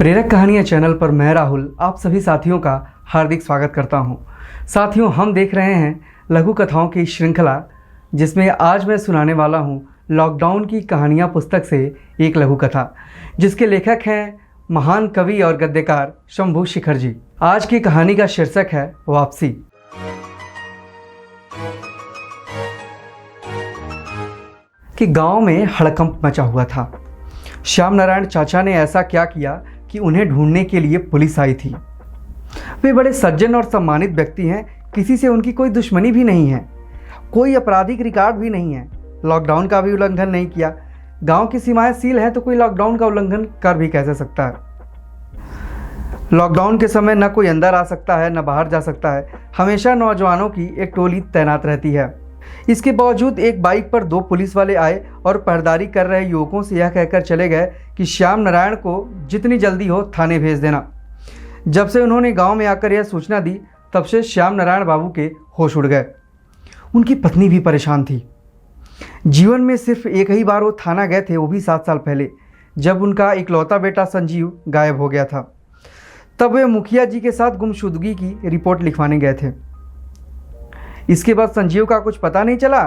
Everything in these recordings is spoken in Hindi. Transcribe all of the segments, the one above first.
प्रेरक कहानियाँ चैनल पर मैं राहुल आप सभी साथियों का हार्दिक स्वागत करता हूँ। साथियों, हम देख रहे हैं लघु कथाओं की श्रृंखला, जिसमें आज मैं सुनाने वाला हूँ लॉकडाउन की कहानियाँ पुस्तक से एक लघु कथा, जिसके लेखक हैं महान कवि और गद्यकार शंभू शिखर जी। आज की कहानी का शीर्षक है वापसी। कि गांव में हड़कंप मचा हुआ था। श्याम नारायण चाचा ने ऐसा क्या किया कि उन्हें ढूंढने के लिए पुलिस आई थी। वे बड़े सज्जन और सम्मानित व्यक्ति हैं, किसी से उनकी कोई दुश्मनी भी नहीं है, कोई आपराधिक रिकॉर्ड भी नहीं है, लॉकडाउन का भी उल्लंघन नहीं किया। गांव की सीमाएं सील हैं तो कोई लॉकडाउन का उल्लंघन कर भी कैसे सकता है। लॉकडाउन के समय न कोई अंदर आ सकता है न बाहर जा सकता है। हमेशा नौजवानों की एक टोली तैनात रहती है। इसके बावजूद एक बाइक पर 2 पुलिस वाले आए और पहरेदारी कर रहे युवकों से यह कहकर चले गए कि श्याम नारायण को जितनी जल्दी हो थाने भेज देना। जब से उन्होंने गांव में आकर यह सूचना दी, तब से श्याम नारायण बाबू के होश उड़ गए। उनकी पत्नी भी परेशान थी। जीवन में सिर्फ एक ही बार वो थाना गए थे, वो भी 7 साल पहले, जब उनका इकलौता बेटा संजीव गायब हो गया था। तब वे मुखिया जी के साथ गुमशुदगी की रिपोर्ट लिखवाने गए थे। इसके बाद संजीव का कुछ पता नहीं चला।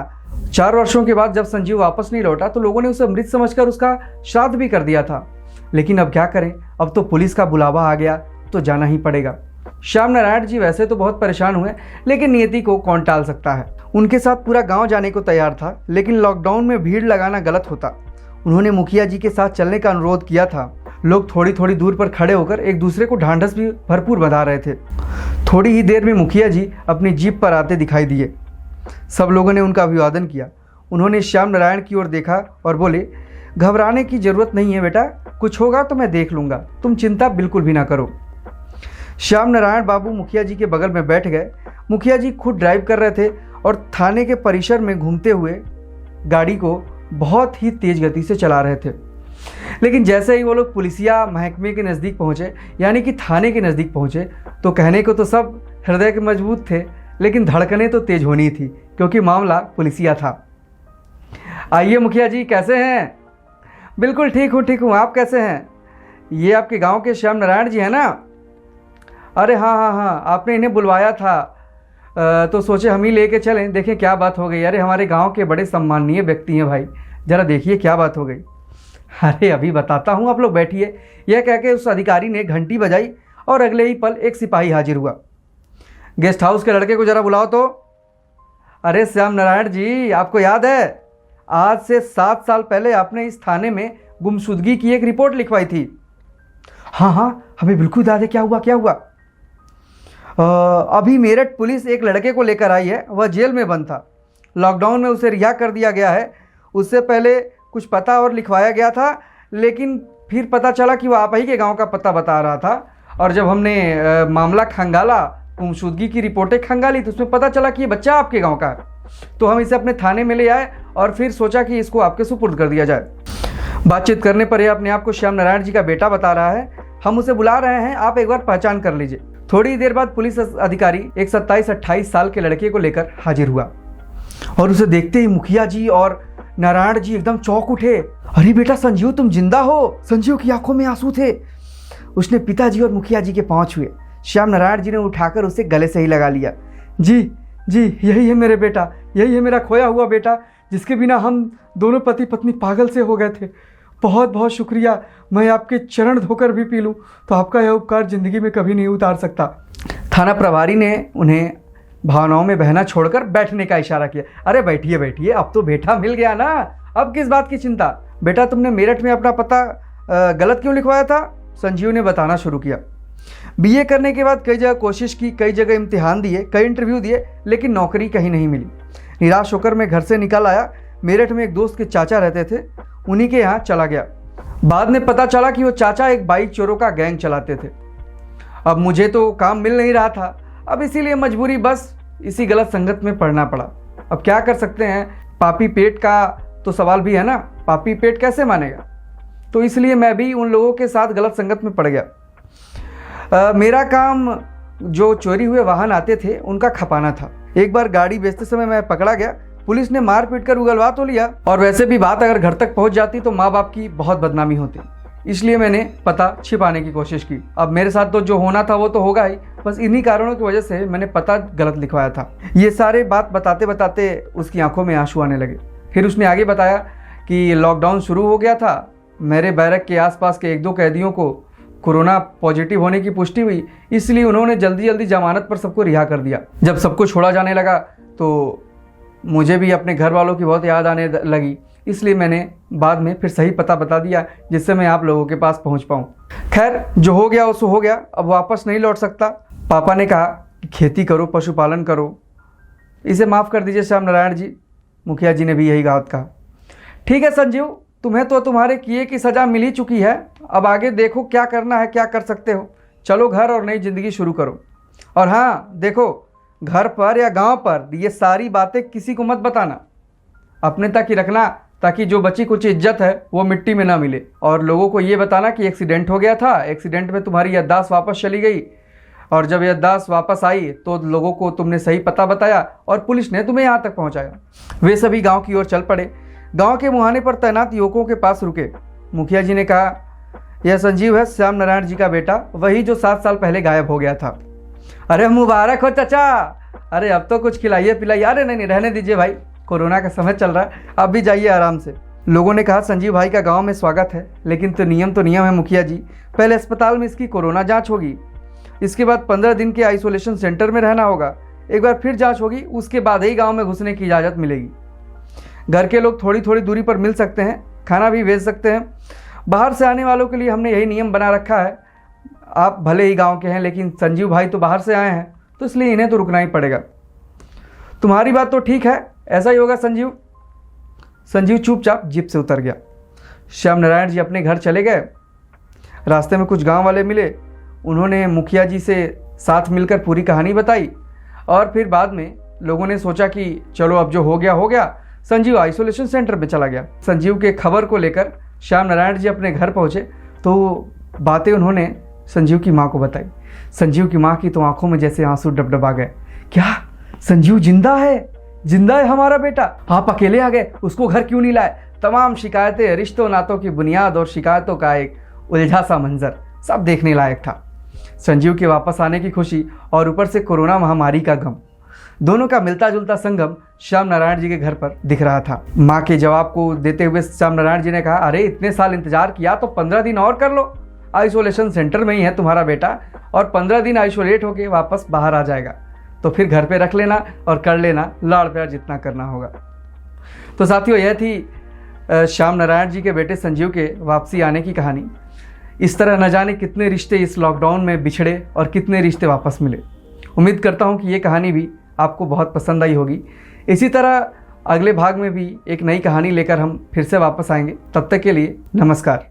4 वर्षों के बाद जब संजीव वापस नहीं लौटा तो लोगों ने उसे मृत समझकर उसका श्राद्ध भी कर दिया था। लेकिन अब क्या करें, अब तो पुलिस का बुलावा आ गया तो जाना ही पड़ेगा। श्याम नारायण जी वैसे तो बहुत परेशान हुए, लेकिन नियति को कौन टाल सकता है। उनके साथ पूरा गांव जाने को तैयार था, लेकिन लॉकडाउन में भीड़ लगाना गलत होता। उन्होंने मुखिया जी के साथ चलने का अनुरोध किया था। लोग थोड़ी थोड़ी दूर पर खड़े होकर एक दूसरे को ढांढस भी भरपूर बधा रहे थे। थोड़ी ही देर में मुखिया जी अपनी जीप पर आते दिखाई दिए। सब लोगों ने उनका अभिवादन किया। उन्होंने श्याम नारायण की ओर देखा और बोले, घबराने की जरूरत नहीं है बेटा, कुछ होगा तो मैं देख लूँगा, तुम चिंता बिल्कुल भी ना करो। श्याम नारायण बाबू मुखिया जी के बगल में बैठ गए। मुखिया जी खुद ड्राइव कर रहे थे और थाने के परिसर में घूमते हुए गाड़ी को बहुत ही तेज गति से चला रहे थे। लेकिन जैसे ही वो लोग पुलिसिया महकमे के नज़दीक पहुँचे, यानी कि थाने के नज़दीक पहुँचे, तो कहने को तो सब हृदय के मजबूत थे, लेकिन धड़कनें तो तेज होनी थी, क्योंकि मामला पुलिसिया था। आइए मुखिया जी, कैसे हैं? बिल्कुल ठीक हूँ, आप कैसे हैं? ये आपके गांव के श्याम नारायण जी हैं ना? अरे हाँ, आपने इन्हें बुलवाया था तो सोचे हम ही लेके चलें, देखें क्या बात हो गई। अरे हमारे गांव के बड़े सम्माननीय व्यक्ति हैं भाई, ज़रा देखिए क्या बात हो गई। अरे अभी बताता हूँ, आप लोग बैठिए। यह कह के उस अधिकारी ने घंटी बजाई और अगले ही पल एक सिपाही हाजिर हुआ। गेस्ट हाउस के लड़के को ज़रा बुलाओ तो। अरे श्याम नारायण जी, आपको याद है आज से 7 साल पहले आपने इस थाने में गुमशुदगी की एक रिपोर्ट लिखवाई थी? हाँ, हमें बिल्कुल याद है। क्या हुआ? अभी मेरठ पुलिस एक लड़के को लेकर आई है, वह जेल में बंद था। लॉकडाउन में उसे रिहा कर दिया गया है। उससे पहले कुछ पता और लिखवाया गया था, लेकिन फिर पता चला कि वह आप ही के गांव का पता बता रहा था। और जब हमने मामला खंगाला, गुमशुदगी की रिपोर्टें खंगाली, तो उसमें पता चला कि ये बच्चा आपके गांव का है। तो हम इसे अपने थाने में ले आए और फिर सोचा कि इसको आपके सुपुर्द कर दिया जाए। बातचीत करने पर यह अपने आप को श्याम नारायण जी का बेटा बता रहा है। हम उसे बुला रहे हैं, आप एक बार पहचान कर लीजिए। थोड़ी देर बाद पुलिस अधिकारी एक 27-28 साल के लड़के को लेकर हाजिर हुआ और उसे देखते ही मुखिया जी और नारायण जी एकदम चौंक उठे। अरे बेटा संजीव, तुम जिंदा हो? संजीव की आंखों में आंसू थे। उसने पिताजी और मुखिया जी के पांव छुए। श्याम नारायण जी ने उठाकर उसे गले से ही लगा लिया। जी, यही है मेरे बेटा, यही है मेरा खोया हुआ बेटा, जिसके बिना हम दोनों पति पत्नी पागल से हो गए थे। बहुत बहुत शुक्रिया। मैं आपके चरण धोकर भी पी लूँ तो आपका यह उपकार ज़िंदगी में कभी नहीं उतार सकता। थाना प्रभारी ने उन्हें भावनाओं में बहना छोड़कर बैठने का इशारा किया। अरे बैठिए, अब तो बेटा मिल गया ना, अब किस बात की चिंता। बेटा, तुमने मेरठ में अपना पता गलत क्यों लिखवाया था? संजीव ने बताना शुरू किया। बीए करने के बाद कई जगह कोशिश की, कई जगह इम्तिहान दिए, कई इंटरव्यू दिए, लेकिन नौकरी कहीं नहीं मिली। निराश होकर मैं घर से निकल आया। मेरठ में एक दोस्त के चाचा रहते थे, उन्हीं के यहाँ चला गया। बाद में पता चला कि वो चाचा एक बाइक चोरों का गैंग चलाते थे। अब मुझे तो काम मिल नहीं रहा था, अब इसीलिए मजबूरी बस इसी गलत संगत में पड़ना पड़ा। अब क्या कर सकते हैं, पापी पेट का तो सवाल भी है ना, पापी पेट कैसे मानेगा। तो इसलिए मैं भी उन लोगों के साथ गलत संगत में पड़ गया। मेरा काम जो चोरी हुए वाहन आते थे उनका खपाना था। एक बार गाड़ी बेचते समय मैं पकड़ा गया। पुलिस ने मार पीट कर उगलवा तो लिया, और वैसे भी बात अगर घर तक पहुंच जाती तो माँ बाप की बहुत बदनामी होती। इसलिए मैंने पता छिपाने की कोशिश की। अब मेरे साथ तो जो होना था वो तो होगा ही, बस इन्हीं कारणों की वजह से मैंने पता गलत लिखवाया था। ये सारे बात बताते बताते उसकी आंखों में आंसू आने लगे। फिर उसने आगे बताया कि लॉकडाउन शुरू हो गया था, मेरे बैरक के आसपास के 1-2 कैदियों को कोरोना पॉजिटिव होने की पुष्टि हुई, इसलिए उन्होंने जल्दी जल्दी जमानत पर सबको रिहा कर दिया। जब सबको छोड़ा जाने लगा तो मुझे भी अपने घर वालों की बहुत याद आने लगी, इसलिए मैंने बाद में फिर सही पता बता दिया जिससे मैं आप लोगों के पास पहुंच पाऊं। खैर, जो हो गया सो हो गया, अब वापस नहीं लौट सकता। पापा ने कहा कि खेती करो, पशुपालन करो, इसे माफ़ कर दीजिए श्याम नारायण जी। मुखिया जी ने भी यही बात कहा। ठीक है संजीव, तुम्हें तो तुम्हारे किए की सज़ा मिल ही चुकी है, अब आगे देखो क्या करना है, क्या कर सकते हो। चलो घर और नई ज़िंदगी शुरू करो। और हाँ देखो, घर पर या गांव पर ये सारी बातें किसी को मत बताना, अपने तक ही रखना, ताकि जो बची कुछ इज्जत है वो मिट्टी में ना मिले। और लोगों को ये बताना कि एक्सीडेंट हो गया था, एक्सीडेंट में तुम्हारी याददाश्त वापस चली गई, और जब याददाश्त वापस आई तो लोगों को तुमने सही पता बताया और पुलिस ने तुम्हें यहाँ तक पहुँचाया। वे सभी गाँव की ओर चल पड़े। गाँव के मुहाने पर तैनात युवकों के पास रुके। मुखिया जी ने कहा, यह संजीव है, श्याम नारायण जी का बेटा, वही जो 7 साल पहले गायब हो गया था। अरे मुबारक हो चाचा, अरे अब तो कुछ खिलाइए पिलाइए। अरे नहीं, रहने दीजिए भाई, कोरोना का समय चल रहा है, आप भी जाइए आराम से। लोगों ने कहा, संजीव भाई का गांव में स्वागत है, लेकिन तो नियम है मुखिया जी। पहले अस्पताल में इसकी कोरोना जांच होगी, इसके बाद 15 दिन के आइसोलेशन सेंटर में रहना होगा, एक बार फिर जांच होगी, उसके बाद ही गांव में घुसने की इजाज़त मिलेगी। घर के लोग थोड़ी थोड़ी दूरी पर मिल सकते हैं, खाना भी भेज सकते हैं। बाहर से आने वालों के लिए हमने यही नियम बना रखा है। आप भले ही गाँव के हैं, लेकिन संजीव भाई तो बाहर से आए हैं, तो इसलिए इन्हें तो रुकना ही पड़ेगा। तुम्हारी बात तो ठीक है, ऐसा ही होगा संजीव। संजीव चुपचाप जीप से उतर गया। श्याम नारायण जी अपने घर चले गए। रास्ते में कुछ गांव वाले मिले, उन्होंने मुखिया जी से साथ मिलकर पूरी कहानी बताई, और फिर बाद में लोगों ने सोचा कि चलो अब जो हो गया हो गया। संजीव आइसोलेशन सेंटर में चला गया। संजीव के खबर को लेकर श्याम नारायण जी अपने घर पहुँचे तो बातें उन्होंने संजीव की माँ को बताई। संजीव की माँ की तो आंखों में जैसे आंसू डबडबा गए। क्या संजीव जिंदा है? जिंदा है हमारा बेटा? आप अकेले आ गए, उसको घर क्यों नहीं लाए? तमाम शिकायतें, रिश्तों नातों की बुनियाद और शिकायतों का एक उलझा सा मंजर सब देखने लायक था। संजीव के वापस आने की खुशी और ऊपर से कोरोना महामारी का गम, दोनों का मिलता जुलता संगम श्याम नारायण जी के घर पर दिख रहा था। माँ के जवाब को देते हुए श्याम नारायण जी ने कहा, अरे इतने साल इंतजार किया तो 15 दिन और कर लो, आइसोलेशन सेंटर में ही है तुम्हारा बेटा, और 15 दिन आइसोलेट होके वापस बाहर आ जाएगा, तो फिर घर पे रख लेना और कर लेना लाड़ प्यार जितना करना होगा। तो साथियों, यह थी श्याम नारायण जी के बेटे संजीव के वापसी आने की कहानी। इस तरह न जाने कितने रिश्ते इस लॉकडाउन में बिछड़े और कितने रिश्ते वापस मिले। उम्मीद करता हूँ कि ये कहानी भी आपको बहुत पसंद आई होगी। इसी तरह अगले भाग में भी एक नई कहानी लेकर हम फिर से वापस आएंगे। तब तक के लिए नमस्कार।